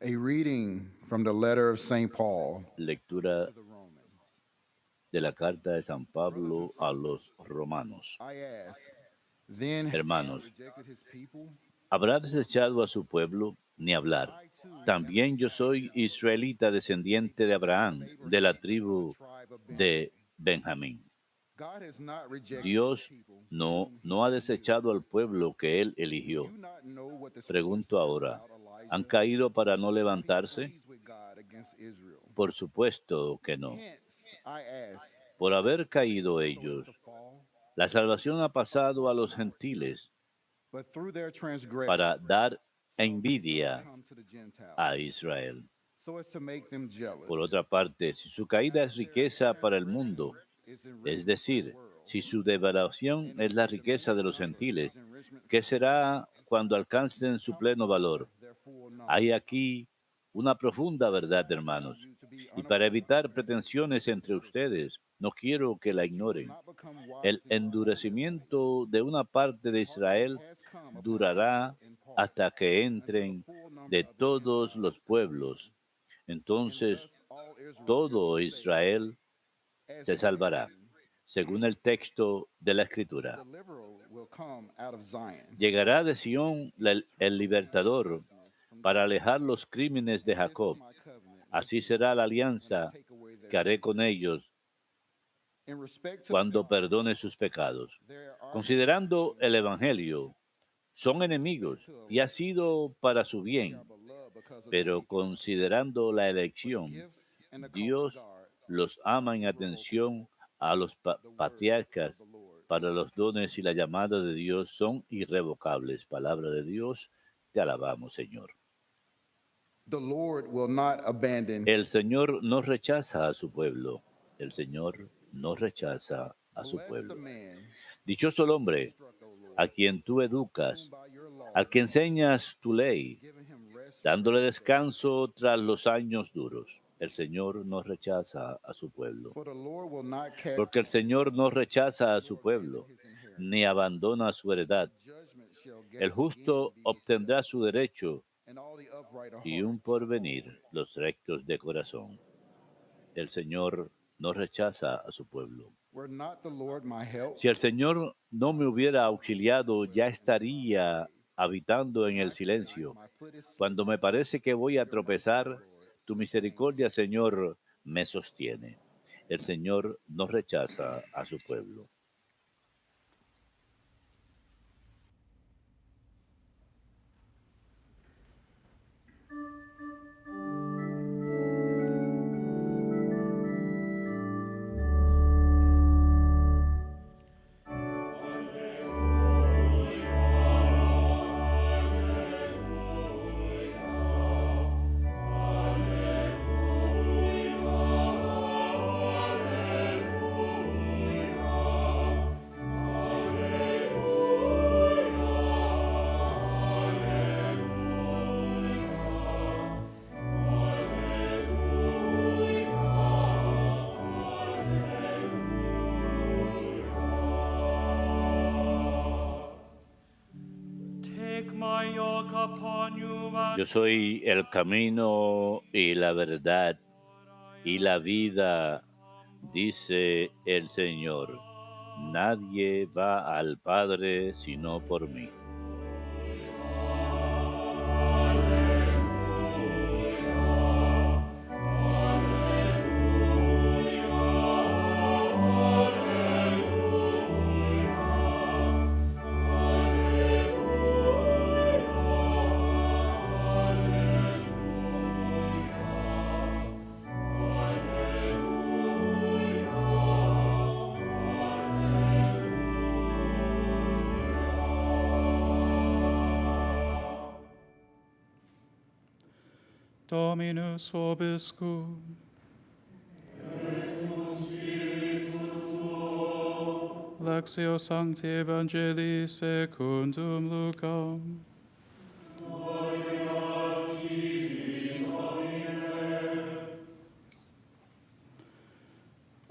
A reading from the letter of St. Paul Lectura to the Romans. de la carta de San Brothers and Pablo a sisters, los romanos. I ask, then has God Hermanos, rejected his people? ¿habrá desechado a su pueblo? Ni hablar. I too am a También yo child of soy Israel, israelita, a descendiente de descendant of Abraham, de la Abraham, of the tribu tribe of de Benjamin. Benjamín. God has not rejected his Dios people no, whom he no ha foreknew. desechado al pueblo que él Do eligió. you not know what the scripture Pregunto says ahora, about ¿han Elijah? caído para no How he levantarse? pleads with God against Israel. Por supuesto que no. Hence, I ask, Por what haber disgrace caído so as ellos, to fall? la salvación ha pasado a los gentiles But through their transgression, para dar salvation has envidia come to the a Gentiles, Israel. so as to make them jealous. Por otra parte, si su caída es As their riqueza para el transgression mundo, is es enrichment for the decir, world, si su devaluación and es as la their riqueza de diminished los numbers gentiles, is enrichment ¿qué for strangers, será cuando alcancen su count pleno valor? yourselves therefore Hay numbered. aquí una profunda I do verdad, not want hermanos, you to be y para unaware, evitar brothers pretensiones and entre sisters, ustedes, no quiero que so la that you will ignoren. not become wise El in your own foolishness. endurecimiento de una parte The de hardness Israel has come upon Israel durará in part, hasta que until the entren full number de of the todos los Gentiles comes pueblos. in. And Entonces thus all Israel will be todo saved. Israel As se it is salvará, written, según el texto de la the Escritura. deliverer will come out of Zion. Llegará de Sión He will el turn away libertador unrighteousness from para Jacob. alejar los crímenes de And this is Jacob. my covenant with Así them será la when I alianza take away their que haré con sins. ellos In respect to the cuando gospel, perdone sus pecados. there are Considerando el hypocrites among you. Evangelio, son In respect enemigos to y ha election, sido para su we are bien, beloved because of the pero nature. considerando la For the elección, gifts and the calling of Dios God los are ama en irrevocable. atención a los The word patriarcas of the Lord. para los dones y la llamada de Dios son irrevocables. Palabra de Dios, te alabamos, Señor. The Lord will not abandon. El Señor no rechaza a su pueblo. El Señor no rechaza a su Bless the pueblo. man Dichoso el you hombre instruct, O a Lord, quien tú whom educas, by your al law que enseñas tu ley, giving him rest from dándole his service. descanso tras los años duros. El Señor no rechaza a su pueblo. For the Lord will not cast Porque el off his Señor no anointed, rechaza a su nor abandon pueblo, his inheritance. ni abandona su The heredad. judgment shall El again justo be obtendrá just, su derecho and all the upright of y heart un shall fall. porvenir los rectos de corazón. El Señor no rechaza a su pueblo. Were not the Lord my help, Si el Señor no me hubiera auxiliado, ya I would have been estaría afraid. habitando en When el I say silencio. my foot is Cuando me slippery, parece que voy a your mercy, O tropezar, Lord, tu sustains me. misericordia, Señor, me sostiene. El Señor no rechaza a su pueblo. Take my yoke upon you Yo and soy el camino y la verdad y la vida, dice el Señor. Nadie va al Padre sino por mí. Dominus vobiscum. Lectio Sancti Evangelii secundum Lucam.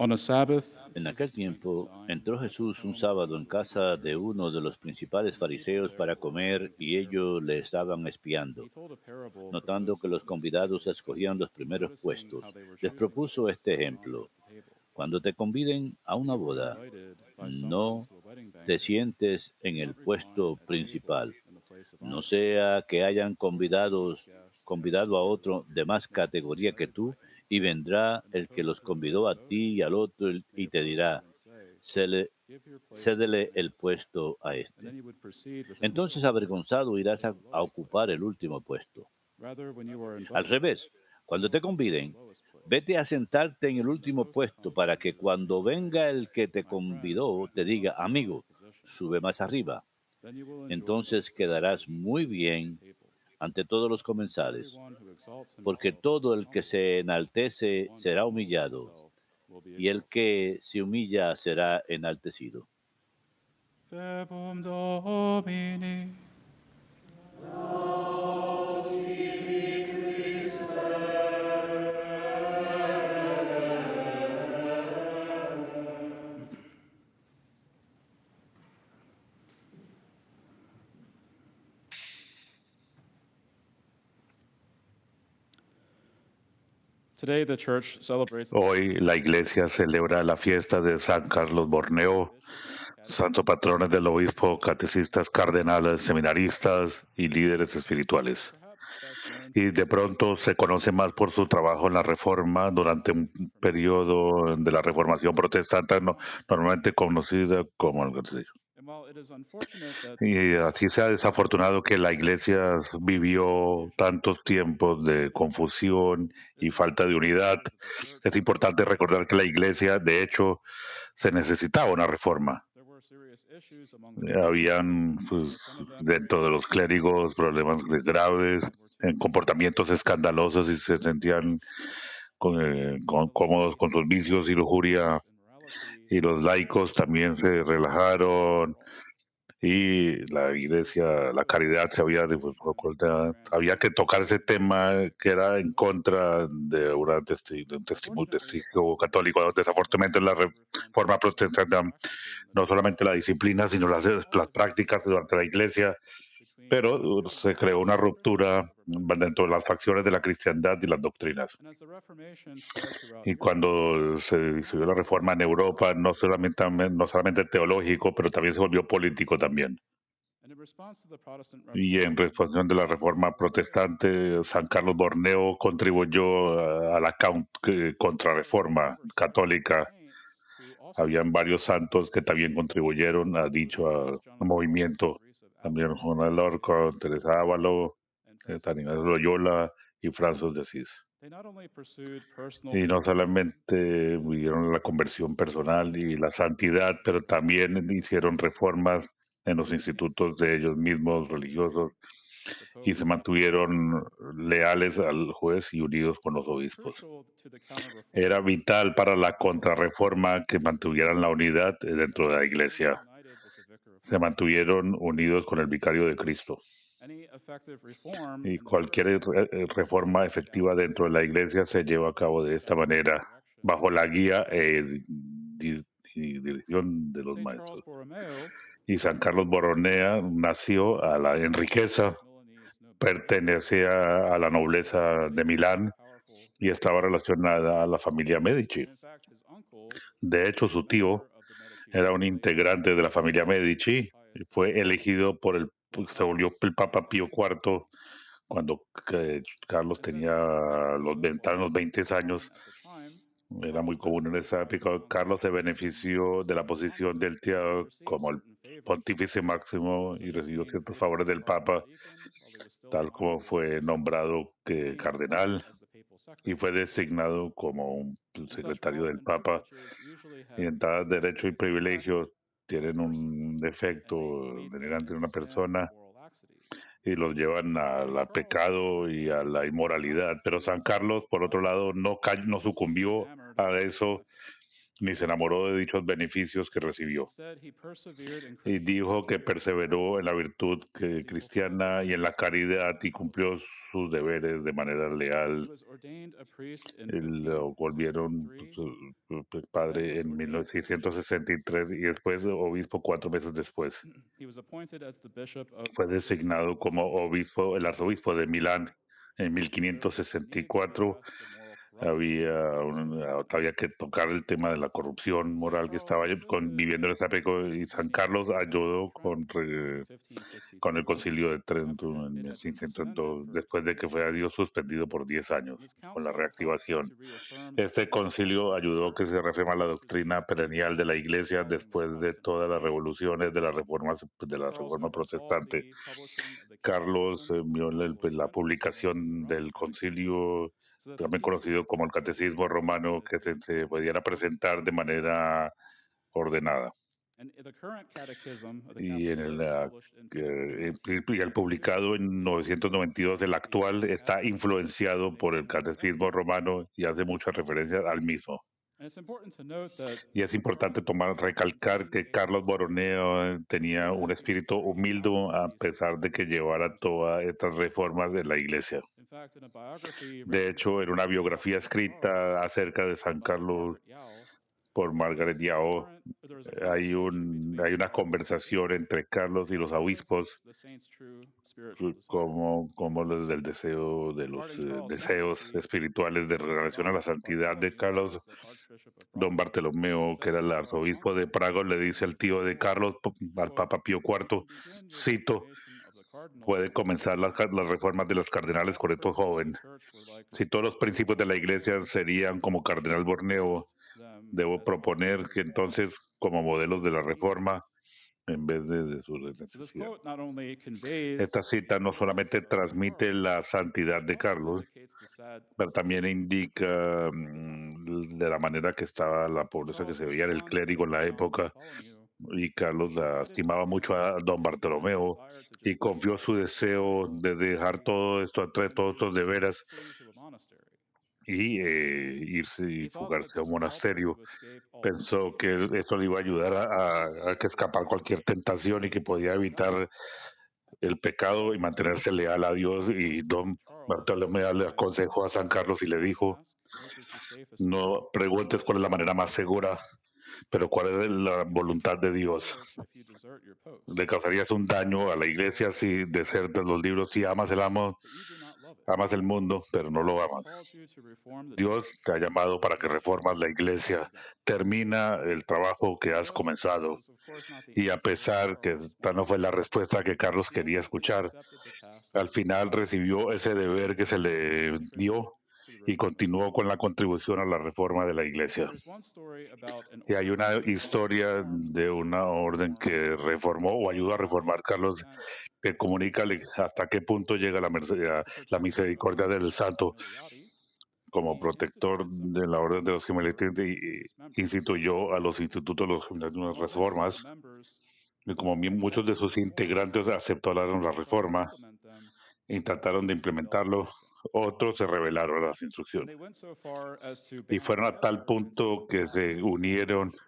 On a Sabbath, En aquel tiempo entró Jesús un sábado en casa de uno de los principales fariseos para comer y ellos le estaban espiando. he told a parable to Notando those que who los were eating. convidados escogían los primeros Noticing how puestos, they were les choosing the propuso place este with the rungs ejemplo. at the table. Cuando te conviden a If una you were boda, invited by someone no to a wedding te banquet, sientes do en el not recline puesto at the table principal, in the place of no honor, sea que hayan for distinguished guests have convidado a received otro de más what they were categoría que invited tú, by. y vendrá And the el que host los who was convidó a devoted ti y al otro may y te approach dirá, them and say, "Cele- "Give your place to this cédele el man." puesto a And then este." you would proceed with him Entonces avergonzado irás to the a lowest ocupar place. el último puesto. Rather, when you are Al invited, revés, cuando te go to the conviden, lowest place. vete a sentarte en el When the último host puesto comes to para que you and cuando say, venga el que te "My friend, convidó te move up diga, to a higher amigo, position," sube más arriba. then you will enjoy much Entonces food to quedarás eat muy at the bien table. ante todos los For comensales, everyone who exalts porque himself will todo be el que humbled, se and the enaltece one será who humbles humillado, himself will be y el exalted. que se humilla será enaltecido. Verbum Domini. Today, the church celebrates Hoy la iglesia celebra la fiesta de San Carlos Borromeo, santo patrono del obispo, catecistas, cardenales, seminaristas y líderes espirituales. perhaps best known Y for de pronto se conoce más por su trabajo en la Reforma durante un periodo de la Reformación protestante, normalmente conocida como el Concilio. and while it is unfortunate that Y así sea desafortunado que la iglesia vivió tantos tiempos de confusión y falta de unidad, es importante recordar que la iglesia, de hecho, se necesitaba una reforma. there were serious issues among the clergy, Habían, pues, some of them dentro de los clérigos problemas graves, en comportamientos escandalosos y se sentían cómodos con sus vicios y lujuria. Y los laicos también se relajaron y la iglesia, la caridad se había, había que tocar ese tema que era en contra de, de un testigo católico. Desafortunadamente, la reforma protestante, no solamente la disciplina, sino las prácticas durante la iglesia, pero se creó una ruptura dentro de las facciones de la cristiandad y las doctrinas. and as the Reformation spread throughout Y Europe, cuando se disolvió la reforma en Europa, no solamente teológico, pero también se volvió político también. and in response to the Protestant Y en Reformation, respuesta de la reforma protestante, San Carlos Borromeo contribuyó a la contrarreforma number of católica. saints who also Habían varios santos que también contribuyeron a dicho John of God, movimiento. Teresa of También Avila, Juan Lorca, Teresa Ávalo, and Francis San de Ignacio Sales. Loyola y Francis de Asís. They not only pursued personal Y no purity, solamente vivieron la conversión personal y la santidad, pero también hicieron reformas en los institutos de ellos mismos religiosos the Pope y se mantuvieron leales al juez y unidos con los was obispos. crucial to the counter-reform. Era vital para la contrarreforma que mantuvieran la unidad dentro de la iglesia. United with the Vicar of Se Christ. mantuvieron unidos con el vicario de Cristo. Any effective reform Y in the cualquier reforma efectiva dentro de la iglesia se lleva a cabo de esta manera, bajo la guía y dirección de los Saint Charles maestros. Borromeo, Y San Carlos Borromeo nació en riqueza, Milanese nobility, pertenece a la nobleza de Milán powerful, y estaba relacionada a la familia Medici. and in fact, his uncle De hecho, su tío of the Medici era un family, integrante de la familia Medici y fue elegido se volvió el Papa Pío IV cuando Carlos and since tenía Medicism los 20 was años. common at the time, Era muy Charles común en esa benefited época. from Carlos se his position benefició as de la Roman posición pontiff del and tío received como el certain favors, pontífice máximo y such as recibió being ciertos created favores a del cardinal Papa, deacon while he was still a tal minor como fue religious, nombrado and being cardenal appointed as the papal y secretary. fue designado como un And such secretario wealth del and Papa. privileges usually Y have entradas, derechos y insidious effects privilegios tienen on a person, un and may efecto lead them delirante en into una sin or persona moral laxity. y los llevan Saint al Charles, on the pecado other y a hand, la did not inmoralidad. Pero succumb San to Carlos, por otro lado, no he was sucumbió enamored of a the eso Papal ni se enamoró de dichos beneficios que recibió. Instead, he persevered in Y dijo que Christianity, perseveró en la virtud as he fulfilled his cristiana y en la duties caridad y cumplió exemplary. sus deberes de manera He leal. was ordained a priest in Lo volvieron 1563, then padre was en ordained bishop. 1663 y después obispo 4 meses después. He was appointed as the bishop of Fue designado como obispo, el arzobispo de Milán en there was need to 1564. address the moral corruption Había que tocar el tema de la corrupción St. moral que Charles estaba insisted conviviendo en that esa época, y San Constantinian Carlos overturned ayudó Trent in con el 1562 concilio de after Trento en it had been suspended 1600, for después 10 de que fue a years. Dios suspendido por 10 And años this con la council helped reactivación. to reaffirm the Este concilio Apostolic ayudó a que se reforma la doctrina position perennial de la Iglesia following the después de Protestant todas las Reformation. revoluciones de la Charles reforma oversaw protestante. the publishing of the Carlos Catechism and vio Council of la Trent, as well as the publicación Roman del Catechism, concilio, so that the también new conocido como el catechisms could be Catecismo Romano, presented que in se harmony. pudiera presentar de manera ordenada. And the current catechism of the Y, Catholic en Church, el, published in 2022, y el publicado en 992, el actual, está influenciado por el Catecismo Romano y hace muchas referencias al mismo. And it's important to note that Y es importante Carlos recalcar que Carlos Borromeo tenía un espíritu humilde a pesar de que llevara todas estas reformas de la Iglesia. in fact, in a biography De written hecho, en una biografía about St. Charles escrita acerca de San by Carlos Margaret Yao, por Margaret Yao, there is a conversation between hay una Charles and the conversación bishop entre Carlos y los regarding obispos the saint's true spiritual desire. como los del deseo de los Regarding Charles' deseos sanctity, espirituales de relación a la santidad de Bartholomew, Carlos. the Archbishop of Don Prague, Bartolomeo, que says era to el Charles arzobispo de Martel, Praga, le dice al tío de Carlos, al quote, Papa Pío "You IV, can begin with the cito, formation of the cardinals puede comenzar las reformas de los if cardenales all the con estos principles of the jóvenes. church were like Si todos los principios de la iglesia serían como Cardenal Borneo, them debo as models proponer of que reform." entonces como modelos de la reforma en vez de su So this necesidad. quote not only conveys Esta cita no the goodness solamente of St. transmite Charles, la santidad but de also Carlos, indicates the sad pero también situation of the clergy indica at the time. de la manera que estaba la So pobreza que Charles' se veía en el response clérigo en la found época, Bartholomew y Carlos la committed to estimaba mucho reform a don and his Bartolomeo desire to y just leave confió su all his deseo ceremonial de dejar duties todo esto, and todos estos to deberes flee to a monastery. y irse y He thought that fugarse a this un would help him monasterio. to escape all Pensó que temptation, eso le iba a ayudar a que specifically escapar sin, cualquier tentación y que podía including God. evitar el pecado y mantenerse leal a Dios. Y Counsel to don St. Charles Bartolomé le specified, aconsejó a San Carlos y le "Don't dijo, ask which is the safest way, no preguntes cuál es la manera más segura, pero cuál es la you will voluntad de injure the Dios. church if you desert your post, Le causarías un daño a la iglesia si desertas los libros, si amas el amo, but you do not love it. amas el mundo, pero no lo God has amas. called you to reform the Dios church. te ha llamado para que Finish reformas la the work iglesia, begun." termina el trabajo que has Although this comenzado. was, of course, not the Y a answer pesar que Charles esta no wanted, fue la respuesta que Carlos he quería ultimately escuchar, accepted the task al final recibió ese deber que se and le contributed dio to the y reform of the continuó con church. la contribución a la reforma de la iglesia. There's one story about an Y hay order una that Carlos historia reformed de una or orden reformed que reformó o ayudó a that reformar relates to the Carlos, extent que of the comunica example. hasta qué punto llega As the la protector of misericordia the del Order santo. Gemellati, Como he protector instituted some de la orden de los reforms for Gemelitas, its members. instituyó a los institutos de And las although many of the reformas, members y como muchos de accepted the sus reforms integrantes aceptaron la and tried to reforma implement them, e trataron de others rebelled implementarlo, against them. otros se rebelaron a las And instrucciones they went so far as to y band fueron a tal together punto into que se plotting unieron assassination.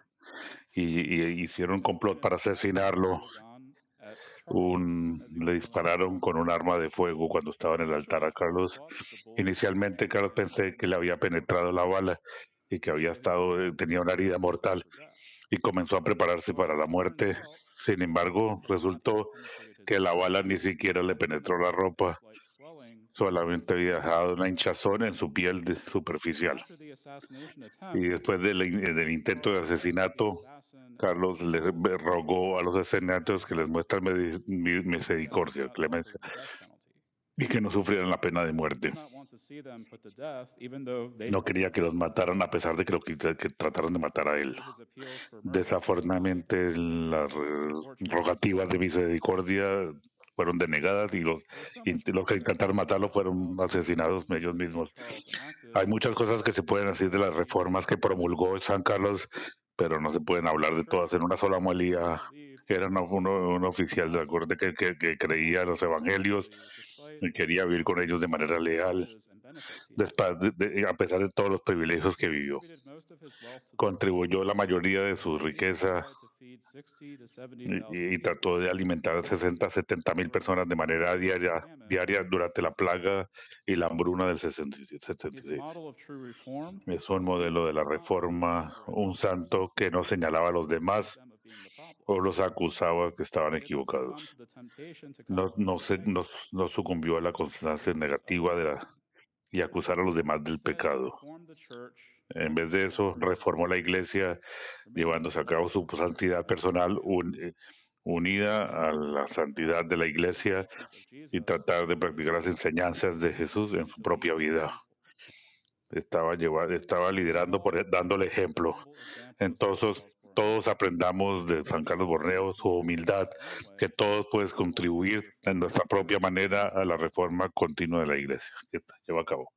y hicieron un complot An para assassination asesinarlo. begun at Charles as he Le was in the Holy dispararon con un Office. arma de fuego cuando estaba en The el bishop altar of a Charles Carlos. thought that the bullet Inicialmente had Carlos pensé que le penetrated, había penetrado la bala y que había so he began to tenía una prepare herida himself mortal for death. y comenzó a prepararse However, para la it turned muerte. out Sin embargo, that not having resultó penetrated his que la body, bala ni siquiera le it only penetró la left a ropa, slight swelling on his solamente había skin. dejado una hinchazón en su piel superficial. After the assassination Y attempt, después del intento de Charles begged the asesinato, assassin and Carlos his le accomplice to rogó a confess los asesinatos que les muestran and that they misericordia, not clemencia, suffer the death penalty. y que no sufrieran la pena de He muerte. did not want to see them put to death, even though they No quería que los mataran a pesar de que que trataron de matar a él. Unfortunately, his appeals for mercy were denied. Desafortunadamente, las Unfortunately, rogativas de misericordia fueron denegadas y there was so y much los more que that could be intentaron matarlo said fueron about the asesinados reforms ellos that St. mismos. Charles enacted, Hay muchas cosas que se pueden decir de las reformas que promulgó San Carlos, pero no se pueden but hablar the de todas church en una sola still homilía. believed Era in the un salvation of the oficial de la corte gospel que as long creía en as los it was evangelios honorably, despite y quería vivir con ellos de manera leal. privileges and a pesar de todos los privilegios que vivió. Contribuyó la mayoría de su riqueza y trató de alimentar a 60 a 70 mil personas de manera diaria durante la plaga y la hambruna del 66. Es un modelo de la reforma, un santo que no señalaba a los demás o los acusaba que estaban equivocados. No sucumbió a la constancia negativa y acusar a los demás del pecado. En vez de eso, reformó la iglesia, llevándose a cabo su santidad personal unida a la santidad de la iglesia y tratar de practicar las enseñanzas de Jesús en su propia vida. Estaba liderando, dándole ejemplo. Entonces, todos aprendamos de San Carlos Borromeo su humildad, que todos pueden contribuir en nuestra propia manera a la reforma continua de la iglesia que lleva a cabo.